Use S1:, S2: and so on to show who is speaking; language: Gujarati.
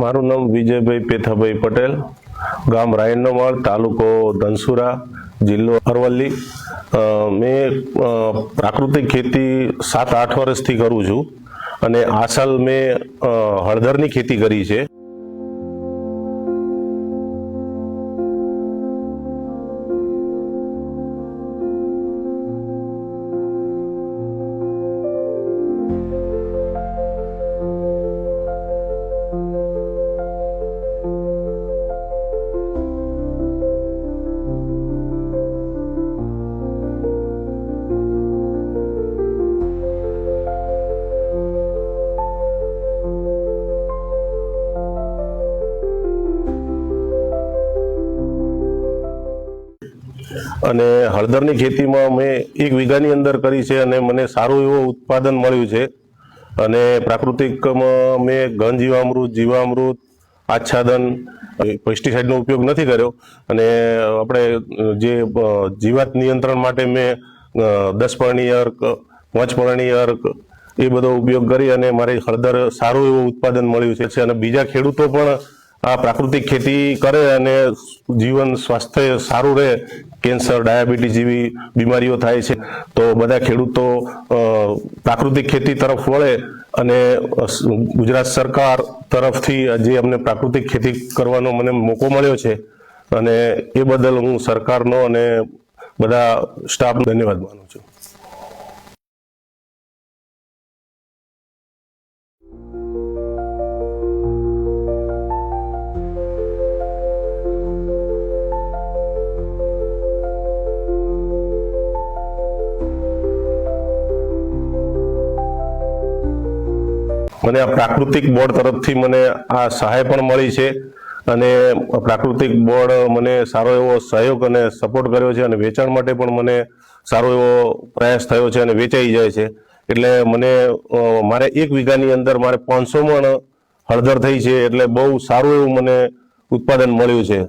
S1: મારું નામ વિજયભાઈ પેથાભાઈ પટેલ, ગામ રાયનોમાળ, તાલુકો ધનસુરા, જિલ્લો અરવલ્લી। મેં પ્રાકૃતિક ખેતી 7-8 વર્ષથી કરું છું અને આ સાલ મેં હળદરની ખેતી કરી છે। અને હળદરની ખેતીમાં મેં 1 વીઘાની અંદર કરી છે અને મને સારું એવું ઉત્પાદન મળ્યું છે। અને પ્રાકૃતિકમાં મેં ઘન જીવામૃત, આચ્છાદન, પેસ્ટિસાઇડનો ઉપયોગ નથી કર્યો અને આપણે જે જીવાત નિયંત્રણ માટે મેં 10 પર્ણી અર્ક, 5 પર્ણી અર્ક એ બધો ઉપયોગ કરી અને મારી હળદર સારું એવું ઉત્પાદન મળ્યું છે। અને બીજા ખેડૂતો પણ આ પ્રાકૃતિક ખેતી કરે અને જીવન સ્વાસ્થ્ય સારું રહે, કેન્સર, ડાયાબિટીસ જેવી બીમારીઓ થાય છે તો બધા ખેડૂતો પ્રાકૃતિક ખેતી તરફ વળે અને ગુજરાત સરકાર તરફથી જે અમને પ્રાકૃતિક ખેતી કરવાનો મને મોકો મળ્યો છે અને એ બદલ હું સરકારનો અને બધા સ્ટાફનો ધન્યવાદ માનું છું। મને આ પ્રાકૃતિક બોર્ડ તરફથી મને આ સહાય પણ મળી છે અને પ્રાકૃતિક બોર્ડ મને સારો એવો સહયોગ અને સપોર્ટ કર્યો છે અને વેચાણ માટે પણ મને સારો એવો પ્રયાસ થયો છે અને વેચાઈ જાય છે। એટલે મને મારે 1 વીઘાની અંદર મારે 500 મણ હળદર થઈ છે, એટલે બહુ સારું એવું મને ઉત્પાદન મળ્યું છે।